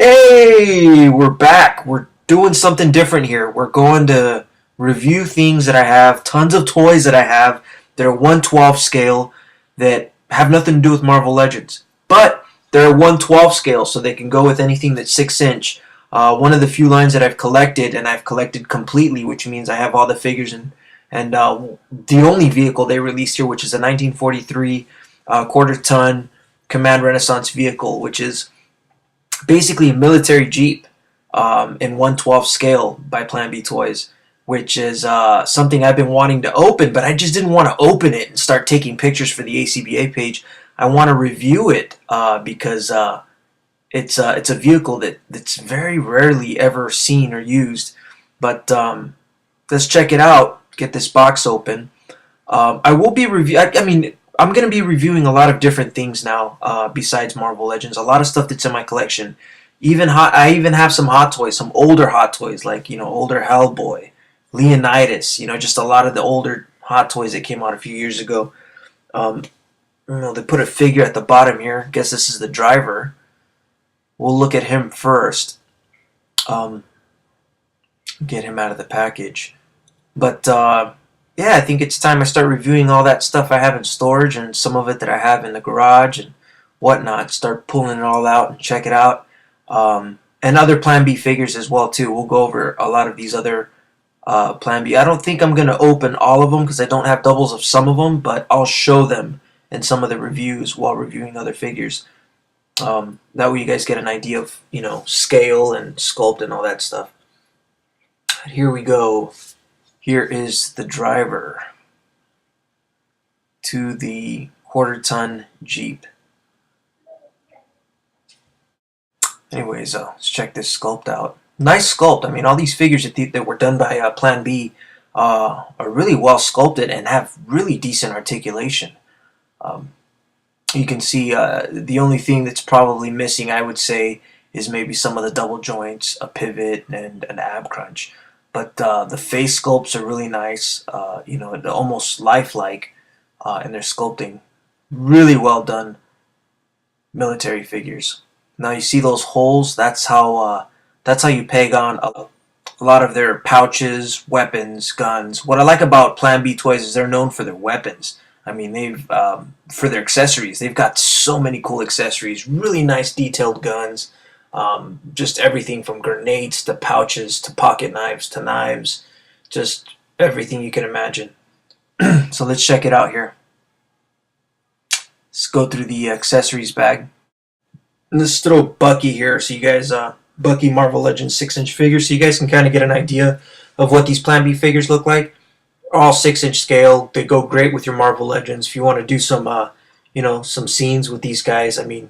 Hey, we're back. We're doing something different here. We're going to review things that I have, tons of toys that I have that are 1/12 scale that have nothing to do with Marvel Legends. But they're 1/12 scale, so they can go with anything that's 6 inch. One of the few lines that I've collected, and I've collected completely, which means I have all the figures and the only vehicle they released here, which is a 1943 quarter ton Command Renaissance vehicle, which is basically a military Jeep in 1/12 scale by Plan B Toys, which is something I've been wanting to open, but I just didn't want to open it and start taking pictures for the ACBA page. I want to review it because it's a vehicle that's very rarely ever seen or used. But let's check it out. Get this box open. I will be I mean, I'm going to be reviewing a lot of different things now besides Marvel Legends. A lot of stuff that's in my collection. I even have some Hot Toys, some older Hot Toys, like, older Hellboy, Leonidas, just a lot of the older Hot Toys that came out a few years ago. They put a figure at the bottom here. I guess this is the driver. We'll look at him first. Get him out of the package. But yeah, I think it's time I start reviewing all that stuff I have in storage and some of it that I have in the garage and whatnot. Start pulling it all out and check it out. And other Plan B figures as well too. We'll go over a lot of these other Plan B. I don't think I'm going to open all of them because I don't have doubles of some of them, but I'll show them in some of the reviews while reviewing other figures. That way you guys get an idea of, scale and sculpt and all that stuff. Here we go. Here is the driver to the quarter-ton Jeep. Anyways, let's check this sculpt out. Nice sculpt. I mean, all these figures that were done by Plan B are really well sculpted and have really decent articulation. You can see the only thing that's probably missing, I would say, is maybe some of the double joints, a pivot, and an ab crunch. But the face sculpts are really nice, almost lifelike in their sculpting. Really well done military figures. Now you see those holes. That's how you peg on a lot of their pouches, weapons, guns. What I like about Plan B Toys is they're known for their weapons. I mean, they've for their accessories. They've got so many cool accessories. Really nice detailed guns. Just everything from grenades to pouches to pocket knives to knives, just everything you can imagine. So let's check it out here. Let's go through the accessories bag. And let's throw Bucky here so you guys, Bucky Marvel Legends 6-inch figures, so you guys can kind of get an idea of what these Plan B figures look like. All 6-inch scale. They go great with your Marvel Legends. If you want to do some, some scenes with these guys, I mean,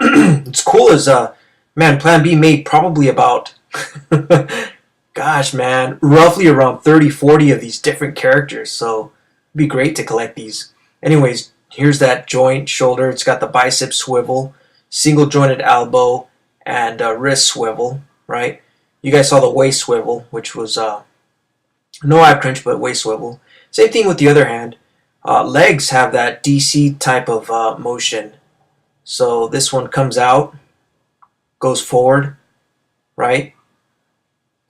it's cool as man, Plan B made probably about, gosh, man, roughly around 30, 40 of these different characters. So it'd be great to collect these. Anyways, here's that joint, shoulder. It's got the bicep swivel, single jointed elbow, and wrist swivel, right? You guys saw the waist swivel, which was no ab crunch, but waist swivel. Same thing with the other hand. Legs have that DC type of motion. So this one comes out, goes forward, right?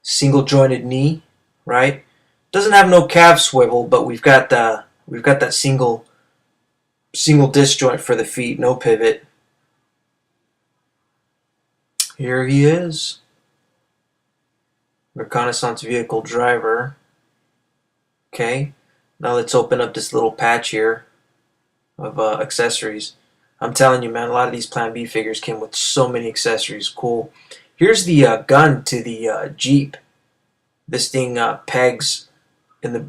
Single jointed knee, right? Doesn't have no calf swivel, but we've got that single disc joint for the feet, no pivot. Here he is, Reconnaissance vehicle driver. Okay, now let's open up this little patch here of accessories. I'm telling you, man, a lot of these Plan B figures came with so many accessories. Cool. Here's the gun to the Jeep. This thing pegs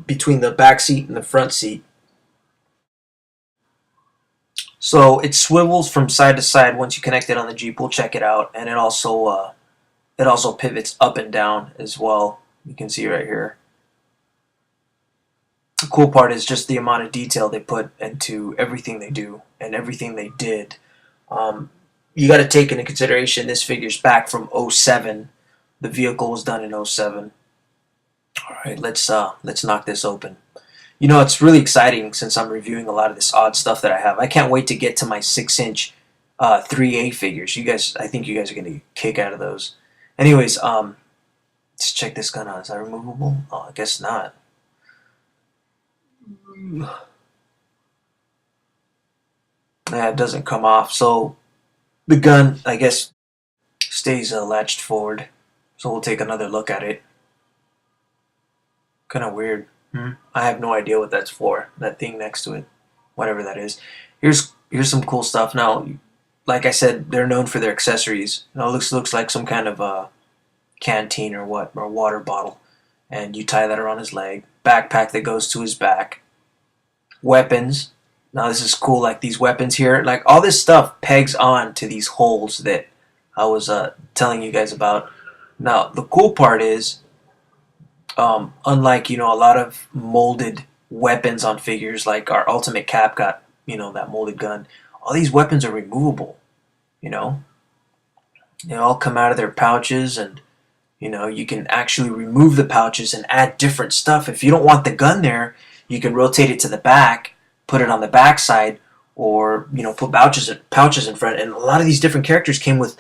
between the back seat and the front seat. So it swivels from side to side once you connect it on the Jeep. We'll check it out, and it also pivots up and down as well. You can see right here. The cool part is just the amount of detail they put into everything they do and everything they did. You got to take into consideration this figure's back from 07. The vehicle was done in 07. All right, let's knock this open. It's really exciting since I'm reviewing a lot of this odd stuff that I have. I can't wait to get to my 6-inch 3A figures. You guys, I think you guys are gonna get a kick out of those. Anyways, let's check this gun out. Is that removable? Oh, I guess not. Yeah, it doesn't come off. So the gun, I guess, stays latched forward. So we'll take another look at it. Kind of weird. I have no idea what that's for. That thing next to it, whatever that is. Here's some cool stuff. Now, like I said, they're known for their accessories. It looks like some kind of canteen or what, or water bottle, and you tie that around his leg. Backpack that goes to his back. Weapons. Now this is cool. Like these weapons here, like all this stuff pegs on to these holes that I was telling you guys about. Now the cool part is, unlike a lot of molded weapons on figures, like our Ultimate Cap got that molded gun. All these weapons are removable. You know, they all come out of their pouches, and you can actually remove the pouches and add different stuff. If you don't want the gun there, you can rotate it to the back, put it on the back side, or put pouches in front. And a lot of these different characters came with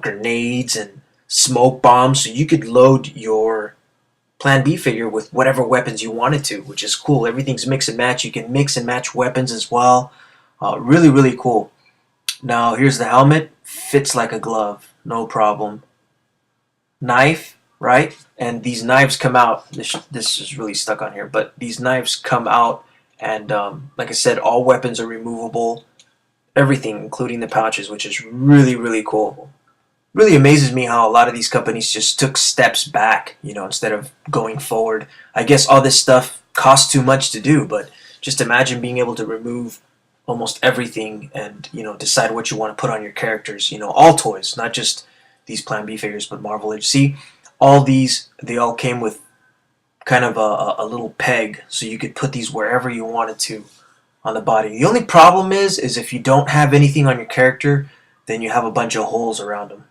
grenades and smoke bombs, so you could load your Plan B figure with whatever weapons you wanted to, which is cool. Everything's mix and match. You can mix and match weapons as well. Really, really cool. Now here's the helmet. Fits like a glove, no problem. Knife, right? And these knives come out. This is really stuck on here, but these knives come out, and like I said, all weapons are removable. Everything, including the pouches, which is really, really cool. Really amazes me how a lot of these companies just took steps back, instead of going forward. I guess all this stuff costs too much to do, but just imagine being able to remove almost everything and decide what you want to put on your characters. All toys, not just these Plan B figures, but Marvel Edge. See, all these, they all came with kind of a little peg, so you could put these wherever you wanted to on the body. The only problem is if you don't have anything on your character, then you have a bunch of holes around them.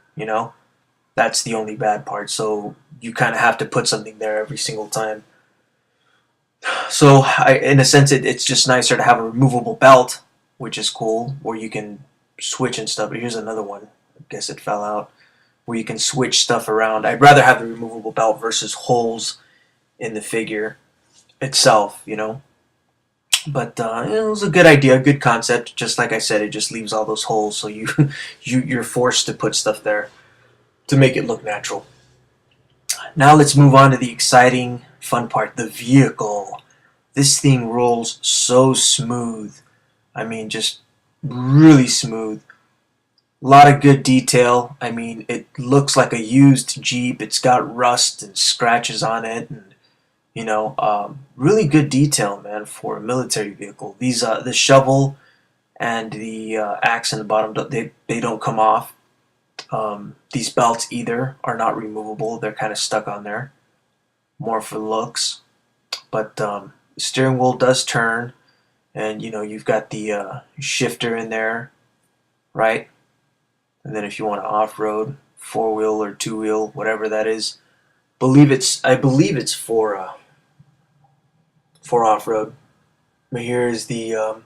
That's the only bad part. So you kind of have to put something there every single time. So in a sense, it's just nicer to have a removable belt, which is cool, where you can switch and stuff. But here's another one. I guess it fell out. Where you can switch stuff around. I'd rather have the removable belt versus holes in the figure itself, But it was a good idea, a good concept. Just like I said, it just leaves all those holes, so you're forced to put stuff there to make it look natural. Now let's move on to the exciting, fun part, the vehicle. This thing rolls so smooth. I mean, just really smooth. A lot of good detail. I mean, it looks like a used Jeep. It's got rust and scratches on it, and really good detail, man, for a military vehicle. These the shovel and the axe in the bottom, they don't come off. These belts either are not removable. They're kind of stuck on there, more for looks. But the steering wheel does turn, and you've got the shifter in there, right? And then if you want to off-road, 4-wheel or 2-wheel, whatever that is, I believe it's for off-road. But here's the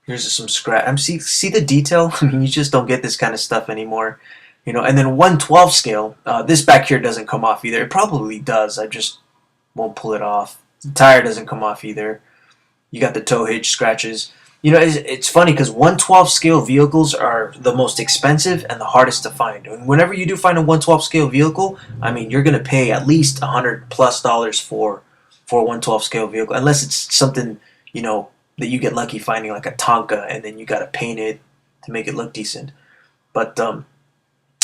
here's some scratch. See the detail. I mean, you just don't get this kind of stuff anymore, And then 1/12 scale. This back here doesn't come off either. It probably does. I just won't pull it off. The tire doesn't come off either. You got the tow hitch scratches. It's funny because 1/12 scale vehicles are the most expensive and the hardest to find. And whenever you do find a 1/12 scale vehicle, I mean, you're gonna pay at least $100+ for a 1/12 scale vehicle, unless it's something that you get lucky finding, like a Tonka, and then you gotta paint it to make it look decent. But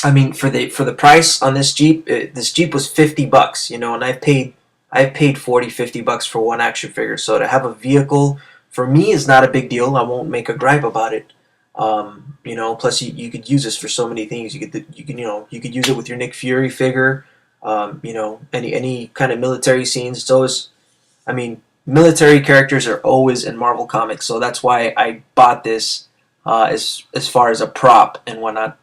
I mean, for the price on this Jeep was $50, and I've paid 40, $50 for one action figure. So to have a vehicle for me is not a big deal. I won't make a gripe about it. Plus you could use this for so many things. You could use it with your Nick Fury figure. Any kind of military scenes. It's always, I mean, military characters are always in Marvel Comics, so that's why I bought this as far as a prop and whatnot.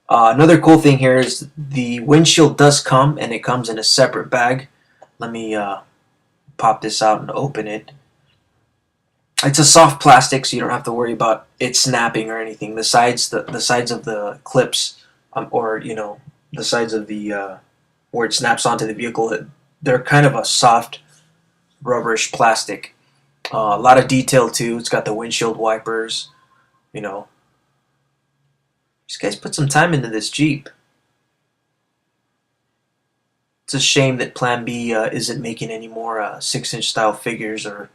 Another cool thing here is the windshield does come, and it comes in a separate bag. Let me pop this out and open it. It's a soft plastic, so you don't have to worry about it snapping or anything. The sides of the clips, or the sides of the where it snaps onto the vehicle, they're kind of a soft rubberish plastic. A lot of detail too. It's got the windshield wipers. You know, these guys put some time into this Jeep. It's a shame that Plan B isn't making any more 6-inch style figures or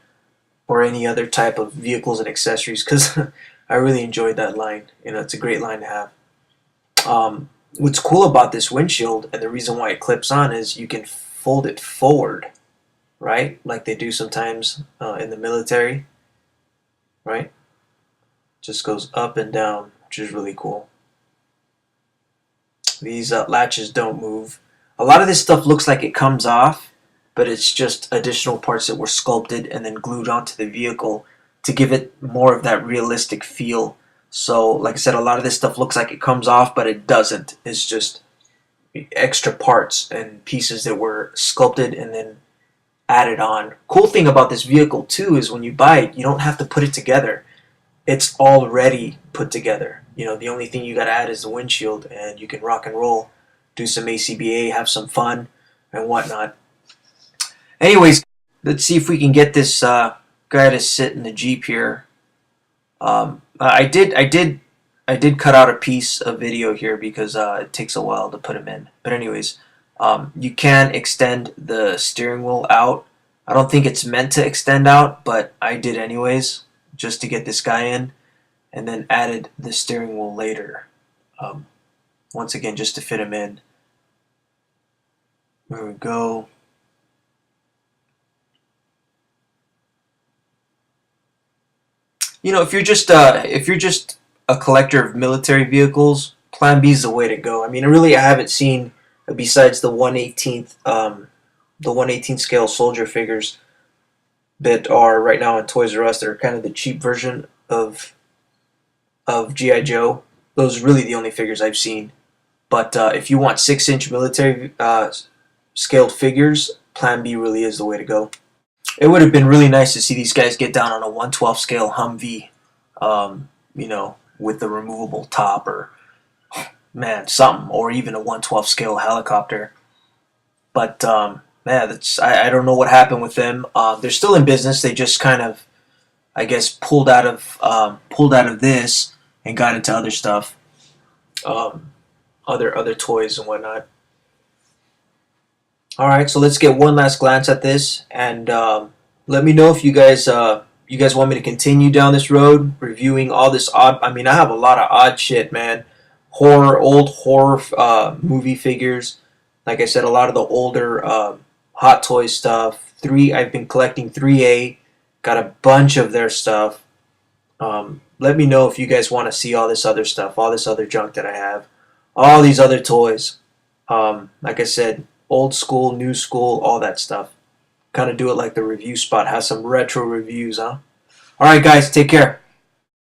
any other type of vehicles and accessories, because I really enjoyed that line. It's a great line to have. What's cool about this windshield, and the reason why it clips on, is you can fold it forward, right? Like they do sometimes in the military, right? Just goes up and down, which is really cool. These latches don't move. A lot of this stuff looks like it comes off, but it's just additional parts that were sculpted and then glued onto the vehicle to give it more of that realistic feel. So, like I said, a lot of this stuff looks like it comes off, but it doesn't. It's just extra parts and pieces that were sculpted and then added on. Cool thing about this vehicle too is when you buy it, you don't have to put it together. It's already put together. The only thing you got to add is the windshield, and you can rock and roll, do some ACBA, have some fun, and whatnot. Anyways, let's see if we can get this guy to sit in the Jeep here. I did cut out a piece of video here because it takes a while to put him in. But anyways, you can extend the steering wheel out. I don't think it's meant to extend out, but I did anyways, just to get this guy in, and then added the steering wheel later. Once again, just to fit him in. There we go. If you're just a collector of military vehicles, Plan B is the way to go. I mean, I haven't seen, besides the 1/18th scale soldier figures that are right now in Toys R Us, that are kind of the cheap version of G.I. Joe. Those are really the only figures I've seen. But if you want 6-inch military scaled figures, Plan B really is the way to go. It would have been really nice to see these guys get down on a 1/12 scale Humvee, with the removable top, or something, or even a 1/12 scale helicopter. But I don't know what happened with them. They're still in business. They just kind of, I guess, pulled out of this and got into other stuff, other toys and whatnot. All right, so let's get one last glance at this, and let me know if you guys want me to continue down this road, reviewing all this odd. I mean, I have a lot of odd shit, man. Old horror movie figures. Like I said, a lot of the older Hot Toys stuff. I've been collecting 3A. Got a bunch of their stuff. Let me know if you guys want to see all this other stuff, all this other junk that I have, all these other toys. Like I said, old school, new school, all that stuff. Kind of do it like the review spot. Has some retro reviews, huh? All right, guys, take care.